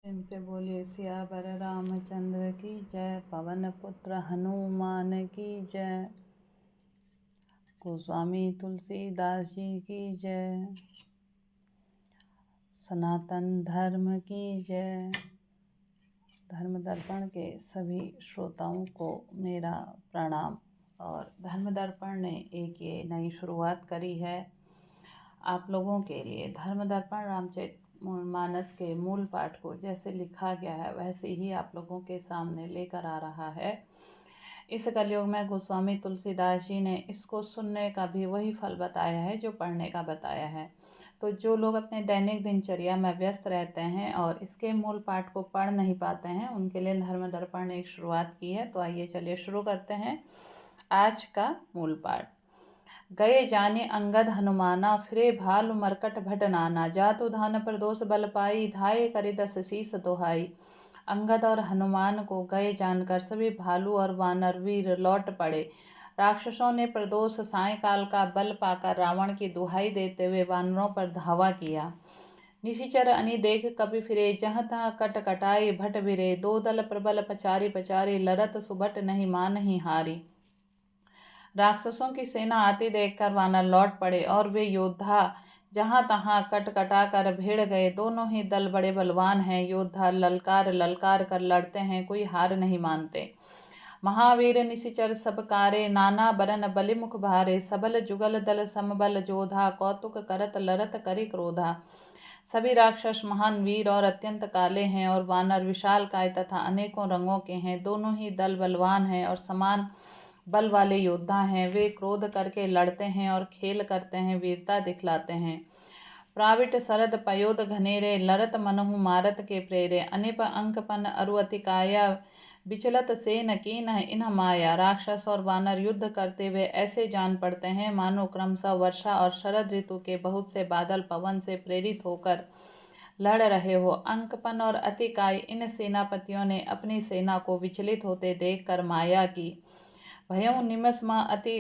प्रेम से बोलिए सियावर रामचंद्र की जय। पवन पुत्र हनुमान की जय। गोस्वामी तुलसीदास जी की जय। सनातन धर्म की जय। धर्म दर्पण के सभी श्रोताओं को मेरा प्रणाम। और धर्म दर्पण ने एक ये नई शुरुआत करी है आप लोगों के लिए। धर्म दर्पण रामचरितमानस के मूल पाठ को जैसे लिखा गया है वैसे ही आप लोगों के सामने लेकर आ रहा है। इस कलयुग में गोस्वामी तुलसीदास जी ने इसको सुनने का भी वही फल बताया है जो पढ़ने का बताया है। तो जो लोग अपने दैनिक दिनचर्या में व्यस्त रहते हैं और इसके मूल पाठ को पढ़ नहीं पाते हैं उनके लिए धर्म दर्पण ने एक शुरुआत की है। तो आइए चलिए शुरू करते हैं आज का मूल पाठ। गए जाने अंगद हनुमाना, फिरे भालु मरकट भट नाना। जातु धान प्रदोष बल पाई, धाये करे दस शीस दोहाई। अंगद और हनुमान को गए जानकर सभी भालू और वानर वीर लौट पड़े। राक्षसों ने प्रदोष सायंकाल का बल पाकर रावण की दुहाई देते हुए वानरों पर धावा किया। निशिचर अनि देख कपि फिरे, जहाँ तहाँ कट कटाई भट भिरे। दो दल प्रबल पचारी पचारी, लरत सुभट नहीं मानहि हारी। राक्षसों की सेना आती देखकर वानर लौट पड़े और वे योद्धा जहां तहां कटकटा कर भिड़ गए। दोनों ही दल बड़े बलवान हैं। योद्धा ललकार ललकार कर लड़ते हैं, कोई हार नहीं मानते। महावीर निशिचर सब कारे, नाना बरन बलिमुख भारे। सबल जुगल दल समबल जोधा, कौतुक करत लरत करि क्रोधा। सभी राक्षस महान वीर और अत्यंत काले हैं और वानर विशालकाय तथा अनेकों रंगों के हैं। दोनों ही दल बलवान हैं और समान बल वाले योद्धा हैं। वे क्रोध करके लड़ते हैं और खेल करते हैं, वीरता दिखलाते हैं। प्राविट सरद पयोद घनेरे, लरत मनहु मारत के प्रेरे। अनिप अंकपन अरुअति काया, विचलत सेन कीन इन्ह माया। राक्षस और वानर युद्ध करते हुए ऐसे जान पड़ते हैं मानो क्रमशः वर्षा और शरद ऋतु के बहुत से बादल पवन से प्रेरित होकर लड़ रहे हो। अंकपन और अतिकाय इन सेनापतियों ने अपनी सेना को विचलित होते देखकर माया की। भयों निमस्मा अति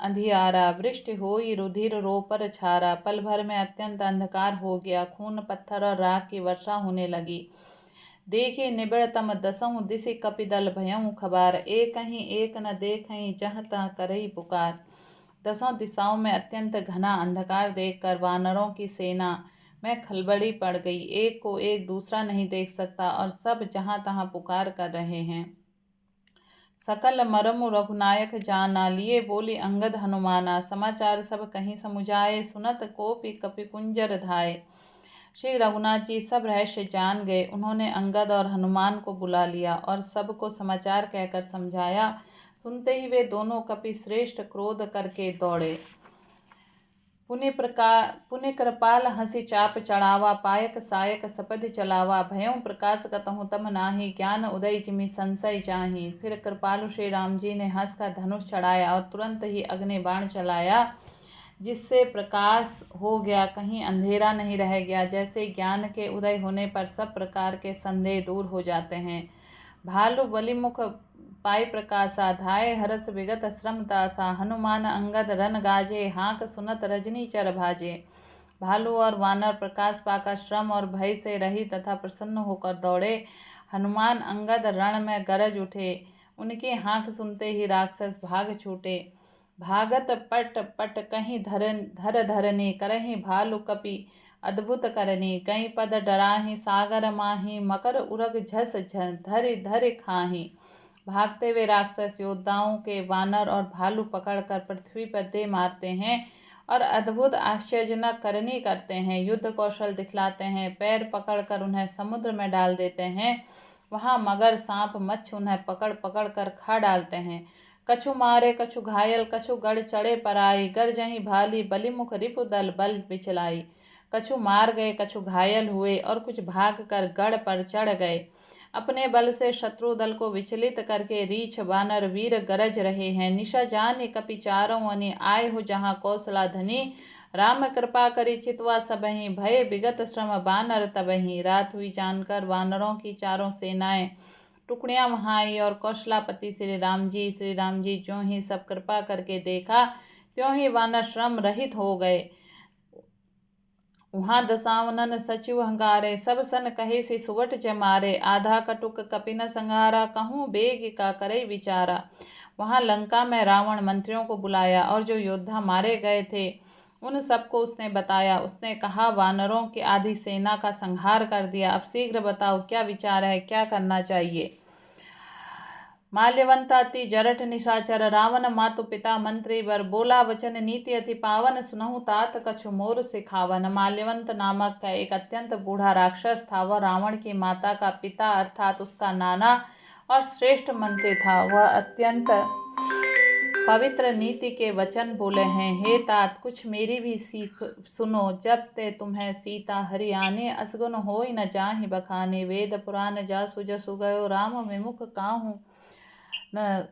अंधियारा, वृष्टि होई रुधिर रो पर छारा। पल भर में अत्यंत अंधकार हो गया, खून पत्थर और राख की वर्षा होने लगी। देखे निबिड़तम दसों दिशि कपिदल, भयों खबार। एक न देखहीं, जहाँ तहाँ करई पुकार। दसों दिशाओं में अत्यंत घना अंधकार देखकर वानरों की सेना में खलबली पड़ गई। एक को एक दूसरा नहीं देख सकता और सब जहाँ तहाँ पुकार कर रहे हैं। सकल मरमु रघुनायक जाना, लिए बोली अंगद हनुमाना। समाचार सब कहीं समुझाए, सुनत कोपि कपि कुंजर धाये। श्री रघुनाथ जी सब रहस्य जान गए। उन्होंने अंगद और हनुमान को बुला लिया और सबको समाचार कहकर समझाया। सुनते ही वे दोनों कपि श्रेष्ठ क्रोध करके दौड़े। पुनि कृपाल हंसी चाप चढ़ावा, पायक सायक सपदि चलावा। भयों प्रकाश कतहु तम नाही, ज्ञान उदय जिमि संशय जाहि। फिर कृपालु श्री राम जी ने हंसकर धनुष चढ़ाया और तुरंत ही अग्नि बाण चलाया, जिससे प्रकाश हो गया, कहीं अंधेरा नहीं रह गया। जैसे ज्ञान के उदय होने पर सब प्रकार के संदेह दूर हो जाते हैं। भालु बलिमुख पाई प्रकाशा, धाये हरस विगत श्रम तासा। हनुमान अंगद रन गाजे, हाँक सुनत रजनी चर भाजे। भालू और वानर प्रकाश पाकर श्रम और भय से रहित तथा प्रसन्न होकर दौड़े। हनुमान अंगद रण में गरज उठे। उनकी हाँक सुनते ही राक्षस भाग छूटे। भागत पट पट कहीं धर धरनी, करहीं भालु कपि अद्भुत करनी। कहीं पद डराहि सागर माही, मकर उरग झस धरि धरि खाही। भागते हुए राक्षस योद्धाओं के वानर और भालू पकड़कर पृथ्वी पर दे मारते हैं और अद्भुत आश्चर्यजनक करनी करते हैं, युद्ध कौशल दिखलाते हैं। पैर पकड़कर उन्हें समुद्र में डाल देते हैं। वहां मगर सांप मच्छ उन्हें पकड़ पकड़ कर खा डालते हैं। कछु मारे कछु घायल, कछु गढ़ चढ़े पराई। गरजहीं भाली बलिमुख रिपु दल बल बिचलाई। कछु मार गए कछु घायल हुए और कुछ भाग कर गढ़ पर चढ़ गए। अपने बल से शत्रु दल को विचलित करके रीछ वानर वीर गरज रहे हैं। निशा जानि कपि चारों अनि, आए हो जहाँ कौशला धनी। राम कृपा करी चितवा सबहि, भय विगत श्रम बानर तबहि। रात हुई जानकर वानरों की चारों सेनाएं टुकड़ियां वहां आई और कौशलापति श्री राम जी ज्यों ही सब कृपा करके देखा त्यों ही वानर श्रम रहित हो गए। वहाँ दसावनन सचिव हंगारे, सब सन कहे से सुवट जमारे, आधा कटुक कपिन संहारा, कहूँ बेग का करे विचारा। वहाँ लंका में रावण मंत्रियों को बुलाया और जो योद्धा मारे गए थे उन सबको उसने बताया। उसने कहा, वानरों की आधी सेना का संहार कर दिया, अब शीघ्र बताओ क्या विचार है, क्या करना चाहिए। माल्यवंताति जरठ निशाचर, रावण मातु पिता मंत्री वर, बोला वचन नीति अति पावन, सुनहु तात कछु मोर सिखावन। माल्यवंत नामक का एक अत्यंत बूढ़ा राक्षस था। वह रावण की माता का पिता अर्थात उसका नाना और श्रेष्ठ मंत्री था। वह अत्यंत पवित्र नीति के वचन बोले हैं। हे तात, कुछ मेरी भी सीख सुनो। जब ते तुम्हें सीता हरियाणे, असगुन होई न जाहि बखाने, वेद पुराण जासु जसु गयो, राम विमुख काहू न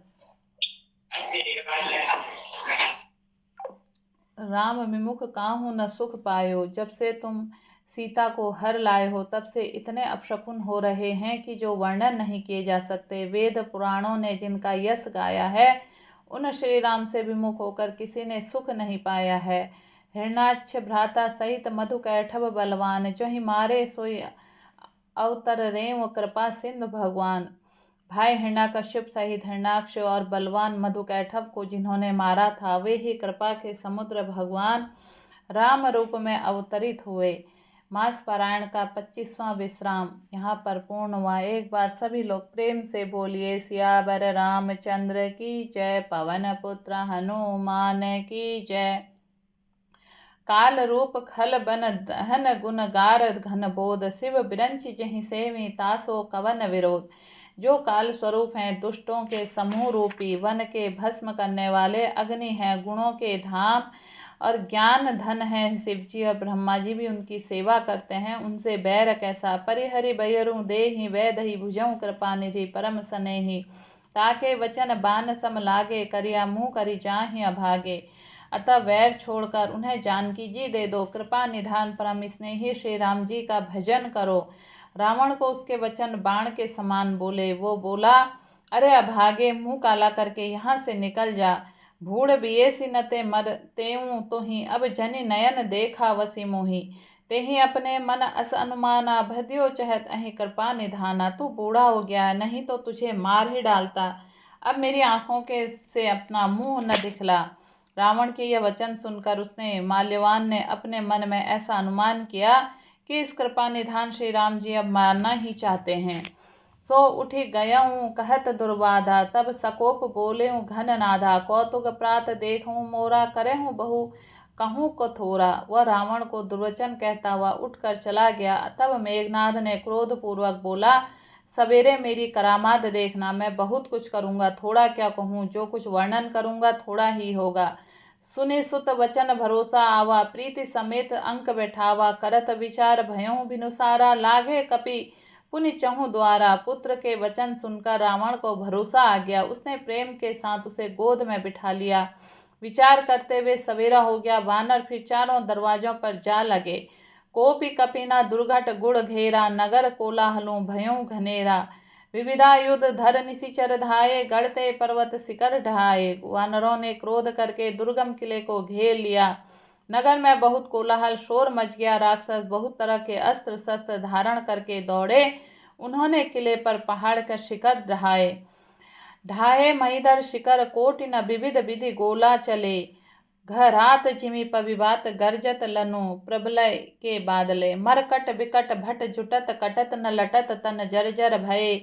राम विमुख काहू न सुख पायो। जब से तुम सीता को हर लाए हो तब से इतने अपशकुन हो रहे हैं कि जो वर्णन नहीं किए जा सकते। वेद पुराणों ने जिनका यश गाया है उन श्री राम से विमुख होकर किसी ने सुख नहीं पाया है। हिरणाक्ष भ्राता सहित मधु कैठव बलवान, जो ही मारे सोई अवतर रेव कृपा सिंधु भगवान। भाई हिरण्यकश्यप सहित हिरणाक्ष और बलवान मधुकैठव को जिन्होंने मारा था वे ही कृपा के समुद्र भगवान राम रूप में अवतरित हुए। मास पारायण का 25वां विश्राम यहाँ पर पूर्ण हुआ। एक बार सभी लोग प्रेम से बोलिए, सियावर रामचंद्र की जय, पवन पुत्र हनुमान की जय। काल रूप खल बन दहन गुण गार घन बोध, शिव बिरंच जहि सेवी तासो कवन विरोध। जो काल स्वरूप हैं, दुष्टों के समूह रूपी, वन के भस्म करने वाले, अग्नि हैं, गुणों के धाम और ज्ञान धन है। शिव जी और ब्रह्मा जी भी उनकी सेवा करते हैं। उनसे बैर कैसा, परिहरि बयरु देहि, वैदहि भुजऊँ कृपा निधि, परम स्नेही। ताके वचन बान सम लागे, करिया मुँह करि जाहि अभागे। अतः वैर छोड़कर उन्हें जानकी जी दे दो। कृपा निधान परम स्नेही श्री राम जी का भजन करो। रावण को उसके वचन बाण के समान बोले। वो बोला, अरे अभागे, मुंह काला करके यहाँ से निकल जा। भूड़ बियेसी न ते मर तेऊं तो ही, अब जनि नयन देखा वसी मोही। ते ही अपने मन अस अनुमाना, भद्यो चहत अहि कृपा निधाना। तू बूढ़ा हो गया है, नहीं तो तुझे मार ही डालता। अब मेरी आंखों के से अपना मुंह न दिखला। रावण के यह वचन सुनकर उसने माल्यवान ने अपने मन में ऐसा अनुमान किया कि इस कृपा निधान श्री राम जी अब मारना ही चाहते हैं। सो उठी गयऊँ कहत दुर्बाधा, तब सकोप बोलेऊँ घन नाधा। कौतुक प्रात देखूँ मोरा, करेहूँ बहु कहूँ को थोरा। वह रावण को दुर्वचन कहता हुआ उठकर चला गया। तब मेघनाद ने क्रोधपूर्वक बोला, सवेरे मेरी करामात देखना, मैं बहुत कुछ करूँगा, थोड़ा क्या कहूँ, जो कुछ वर्णन करूँगा थोड़ा ही होगा। सुनि सुत वचन भरोसा आवा, प्रीति समेत अंक बैठावा। करत विचार भयों बिनुसारा, लागे कपि पुनि चहु द्वारा। पुत्र के वचन सुनकर रावण को भरोसा आ गया। उसने प्रेम के साथ उसे गोद में बिठा लिया। विचार करते हुए सवेरा हो गया। वानर फिर चारों दरवाजों पर जा लगे। कोपि कपिना दुर्घट गुड़ घेरा, नगर कोलाहलों भयों घनेरा। विविधा युद्ध धर निशिचर धाये, गढ़ते पर्वत शिखर ढाए। वानरों ने क्रोध करके दुर्गम किले को घेर लिया। नगर में बहुत कोलाहल शोर मच गया। राक्षस बहुत तरह के अस्त्र शस्त्र धारण करके दौड़े। उन्होंने किले पर पहाड़ का शिखर ढाए महिधर शिखर, कोटि न विविध विधि गोला चले। घरात जिमि पविवात गर्जत लनु, प्रबलय के बादले। मरकट विकट भट जुटत, कटत न लटत तन जर्जर भये।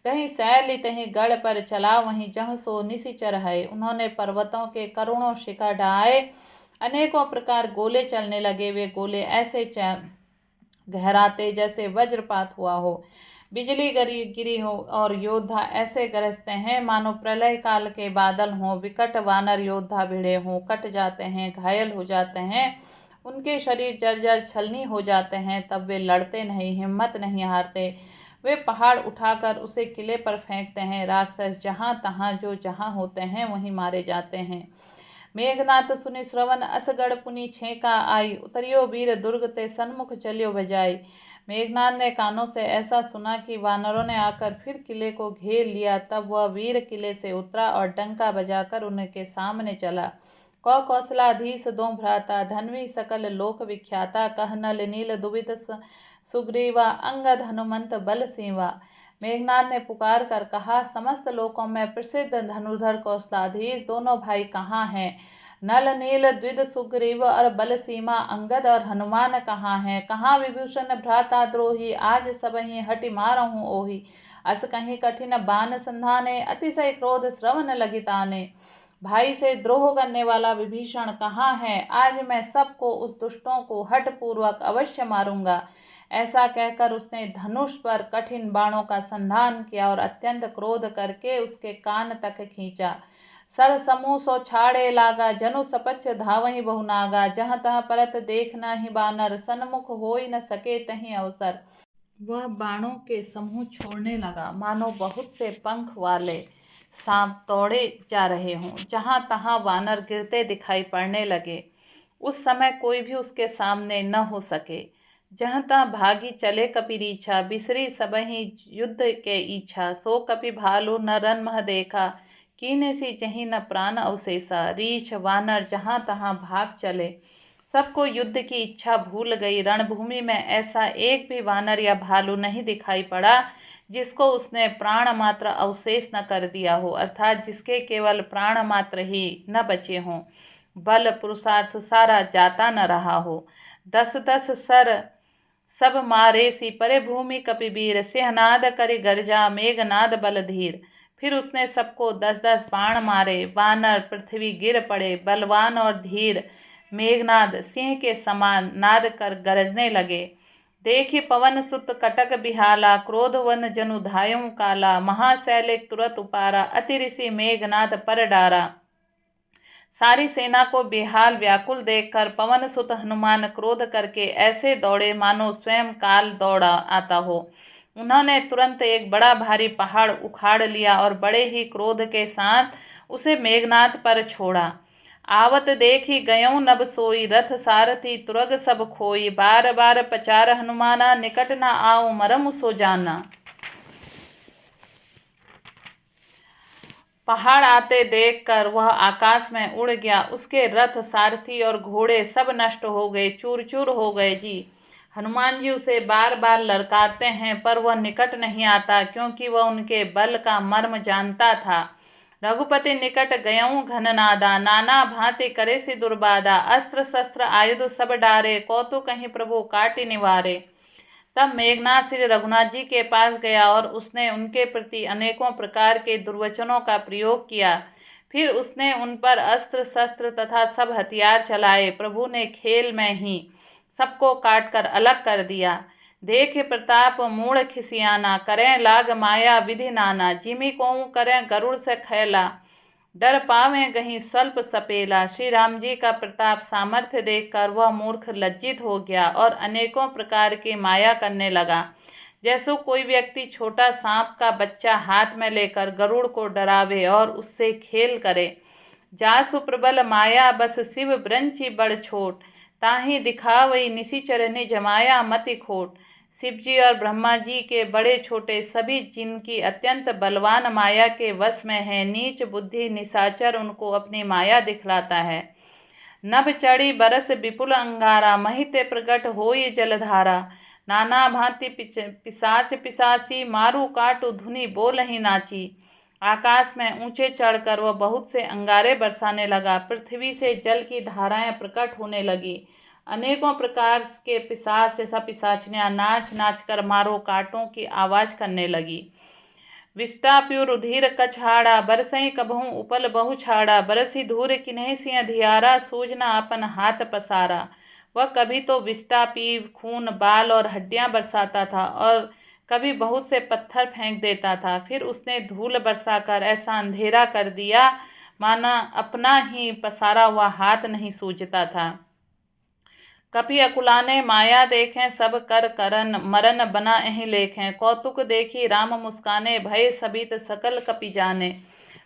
कहीं शैली तहीं गढ़ पर चला, वहीं जहाँ सो निशिचर है। उन्होंने पर्वतों के करोड़ों शिखर ढाए। अनेकों प्रकार गोले चलने लगे। वे गोले ऐसे गहराते जैसे वज्रपात हुआ हो, बिजली गिरी हो, और योद्धा ऐसे गरजते हैं मानो प्रलय काल के बादल हों। विकट वानर योद्धा भिड़े हों, कट जाते हैं, घायल हो जाते हैं, उनके शरीर जर्जर छलनी हो जाते हैं। तब वे लड़ते नहीं, हिम्मत नहीं हारते। वे पहाड़ उठाकर उसे किले पर फेंकते हैं। राक्षस जहाँ तहाँ जो जहाँ होते हैं वहीं मारे जाते हैं। मेघनाथ सुनि श्रवण असगढ़ पुनि छेका आई, उतरियो वीर दुर्ग ते सन्मुख चलियो बजाई। मेघनाथ ने कानों से ऐसा सुना कि वानरों ने आकर फिर किले को घेर लिया। तब वह वीर किले से उतरा और डंका बजाकर उनके सामने चला। कौशलाधीश दो भ्राता धन्वी सकल लोक विख्याता कह नल नील दुबित सुग्रीवा अंगद हनुमंत बल सीवा। मेघनाद ने पुकार कर कहा, समस्त लोकों में प्रसिद्ध धनुर्धर कौशलाधीश दोनों भाई कहाँ हैं? नल नील द्विज सुग्रीव और बल सीमा अंगद और हनुमान कहाँ हैं? कहाँ विभूषण भ्राता द्रोही आज सबहि हटि मारहूँ ओहि। अस कहीं कठिन बान संधाने अतिशय क्रोध श्रवण लगिताने। भाई से द्रोह करने वाला विभीषण कहाँ है? आज मैं सबको उस दुष्टों को हठ पूर्वक अवश्य मारूंगा। ऐसा कहकर उसने धनुष पर कठिन बाणों का संधान किया और अत्यंत क्रोध करके उसके कान तक खींचा। सर समूह सो छाड़े लागा जनु सपच धावहि बहुनागा। जहाँ तहाँ परत देख नाही बानर सन्मुख होई न सके तहीं अवसर। वह बाणों के समूह छोड़ने लगा मानो बहुत से पंख वाले सांप दौड़े जा रहे हों। जहाँ तहाँ वानर गिरते दिखाई पड़ने लगे। उस समय कोई भी उसके सामने न हो सके। जहाँ तहाँ भागी चले कपिरीछा बिसरी सबहि युद्ध के इच्छा। सो कपि भालु न रन मह देखा कीने सी जहीं न प्राण अवशेषा। रीछ वानर जहाँ तहाँ भाग चले, सबको युद्ध की इच्छा भूल गई। रणभूमि में ऐसा एक भी वानर या भालू नहीं दिखाई पड़ा जिसको उसने प्राण मात्र अवशेष न कर दिया हो, अर्थात जिसके केवल प्राण मात्र ही न बचे हों, बल पुरुषार्थ सारा जाता न रहा हो। 10-10 सर सब मारे सी परे भूमि कपिवीर सिंहनाद करि गर्जा मेघनाद बल धीर। फिर उसने सबको 10-10 बाण मारे। वानर पृथ्वी गिर पड़े। बलवान और धीर मेघनाद सिंह के समान नाद कर गरजने लगे। देखि पवन सुत कटक बिहाला क्रोधवन जनु धायुं काला। महाशैले तुरत उपारा अति ऋषि मेघनाद पर डारा। सारी सेना को बेहाल व्याकुल देखकर पवन सुत हनुमान क्रोध करके ऐसे दौड़े मानो स्वयं काल दौड़ा आता हो। उन्होंने तुरंत एक बड़ा भारी पहाड़ उखाड़ लिया और बड़े ही क्रोध के साथ उसे मेघनाद पर छोड़ा। आवत देखी गयों नभ सोई रथ सारथी तुरग सब खोई। बार बार पचार हनुमाना निकट न आओ मरम सो जाना। पहाड़ आते देखकर वह आकाश में उड़ गया। उसके रथ सारथी और घोड़े सब नष्ट हो गए, चूर चूर हो गए जी। हनुमान जी उसे बार बार ललकारते हैं पर वह निकट नहीं आता, क्योंकि वह उनके बल का मर्म जानता था। रघुपति निकट गयऊँ घननादा नाना भांति करे सी दुर्बाधा। अस्त्र शस्त्र आयुध सब डारे कौतुक कहीं प्रभु काटि निवारे। तब मेघनाद श्री रघुनाथ जी के पास गया और उसने उनके प्रति अनेकों प्रकार के दुर्वचनों का प्रयोग किया। फिर उसने उन पर अस्त्र शस्त्र तथा सब हथियार चलाए। प्रभु ने खेल में ही सबको काट कर अलग कर दिया। देखे प्रताप मूढ़ खिसियाना करें लाग माया विधि नाना। जिमि कोऊ करें गरुड़ से खैला डर पावें गहीं स्वल्प सपेला। श्री राम जी का प्रताप सामर्थ्य देखकर वह मूर्ख लज्जित हो गया और अनेकों प्रकार की माया करने लगा। जैसो कोई व्यक्ति छोटा सांप का बच्चा हाथ में लेकर गरुड़ को डरावे और उससे खेल करे। जासु प्रबल माया बस शिव ब्रंची बड़ छोट ताही दिखावई निशिचर निज माया मति खोट। शिव जी और ब्रह्मा जी के बड़े छोटे सभी जिनकी अत्यंत बलवान माया के वश में है, नीच बुद्धि निशाचर उनको अपनी माया दिखलाता है। नभ चढ़ी बरस विपुल अंगारा महिते प्रकट होई जलधारा। नाना भांति पिशाच पिशाची मारू काटू धुनि बोलहि नाची। आकाश में ऊंचे चढ़कर वह बहुत से अंगारे बरसाने लगा। पृथ्वी से जल की धाराएं प्रकट होने लगी। अनेकों प्रकार के पिशाच जैसा पिशाचनियां नाच नाच कर मारो काटों की आवाज करने लगी। विष्टाप्यु रुधिर कछाड़ा बरसई कबहू उपल बहु छाड़ा। बरसी धूर किन्हीं सी अधियारा सूझना अपन हाथ पसारा। वह कभी तो विष्टा पी खून बाल और हड्डियां बरसाता था और कभी बहुत से पत्थर फेंक देता था। फिर उसने धूल बरसाकर ऐसा अंधेरा कर दिया माना अपना ही पसारा हुआ हाथ नहीं सूझता था। कपि अकुलाने माया देखें सब कर करन मरन बना एहि लेखें। कौतुक देखी राम मुस्काने भय सबित सकल कपि जाने।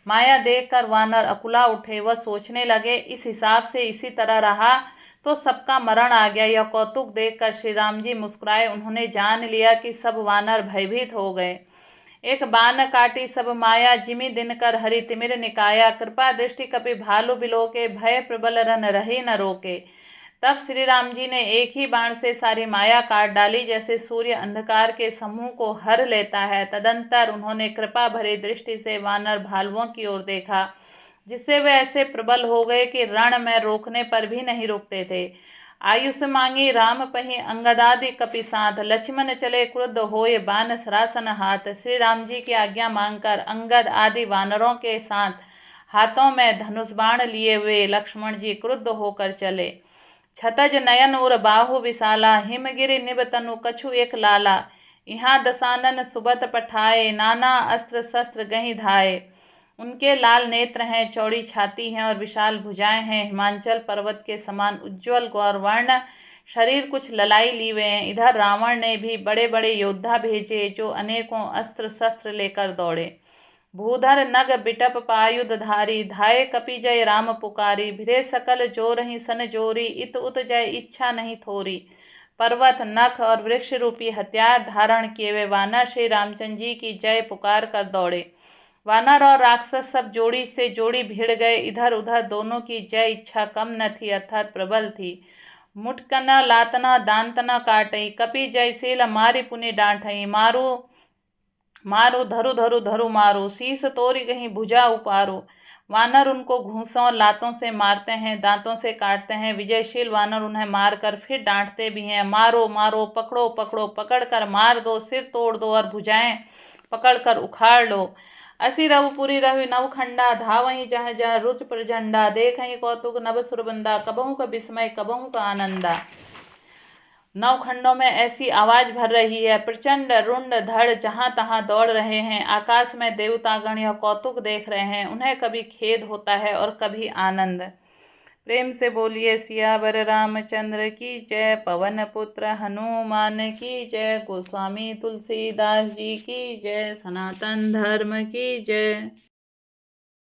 माया देखकर वानर अकुला उठे। वह सोचने लगे इस हिसाब से इसी तरह रहा तो सबका मरण आ गया। यह कौतुक देखकर श्री राम जी मुस्कुराए। उन्होंने जान लिया कि सब वानर भयभीत हो गए। एक बान काटी सब माया, जिमि दिन कर हरि तिमिर निकाया। कृपा दृष्टि कपि भालु बिलोके, भय प्रबल रन रही न रोके। तब श्री राम जी ने एक ही बाण से सारी माया काट डाली, जैसे सूर्य अंधकार के समूह को हर लेता है। तदंतर उन्होंने कृपा भरी दृष्टि से वानर भालुओं की ओर देखा, जिससे वे ऐसे प्रबल हो गए कि रण में रोकने पर भी नहीं रुकते थे। आयुष मांगी राम पही अंगदादि कपि साथ, लक्ष्मण चले क्रुद्ध होए बान सरासन हाथ। श्री राम जी की आज्ञा मांगकर अंगद आदि वानरों के साथ हाथों में धनुष बाण लिए हुए लक्ष्मण जी क्रुद्ध होकर चले। छतज नयन उर बाहु विशाला, हिमगिरि निब तनु कछु एक लाला। यहाँ दसानन सुबत पठाए, नाना अस्त्र शस्त्र गही धाये। उनके लाल नेत्र हैं, चौड़ी छाती हैं और विशाल भुजाएं हैं। हिमांचल पर्वत के समान उज्ज्वल गौरवर्ण शरीर, कुछ ललाई लीवे हैं। इधर रावण ने भी बड़े बड़े योद्धा भेजे, जो अनेकों अस्त्र शस्त्र लेकर दौड़े। भूधर नग बिटप पायुध धारी, धाये कपि जय राम पुकारी। भिरे सकल जोरहि सन जोरी, इत उत जय इच्छा नहीं थोरी। पर्वत नख और वृक्ष रूपी हथियार धारण किए वे वानर श्री रामचंद्र जी की जय पुकार कर दौड़े। वानर और राक्षस सब जोड़ी से जोड़ी भिड़ गए। इधर उधर दोनों की जय इच्छा कम न थी, अर्थात प्रबल थी। मुटकना लातना दांतना काटई, कपि जयशील मारि पुनि डांठई। मारू मारू धरु धरु धरु मारू, शीस तोरी गही भुजा उपारू। वानर उनको घूंसों लातों से मारते हैं, दांतों से काटते हैं। विजयशील वानर उन्हें मारकर फिर डांटते भी हैं। मारो मारो, पकड़ो पकड़ो, पकड़कर मार दो, सिर तोड़ दो और भुजाएं पकड़कर उखाड़ लो। असी रवपुरी रवि नवखंडा, धावहीं जह जह रुच प्रचंडा। देखहीं कौतुक नभ सुरबंदा, कबहू का विस्मय कबहू का आनंदा। नवखंडों में ऐसी आवाज भर रही है, प्रचंड रुंड धड़ जहां तहां दौड़ रहे हैं। आकाश में देवतागण यह कौतुक देख रहे हैं। उन्हें कभी खेद होता है और कभी आनंद। प्रेम से बोलिए सियावर रामचंद्र की जय, पवन पुत्र हनुमान की जय, गोस्वामी तुलसीदास जी की जय, सनातन धर्म की जय।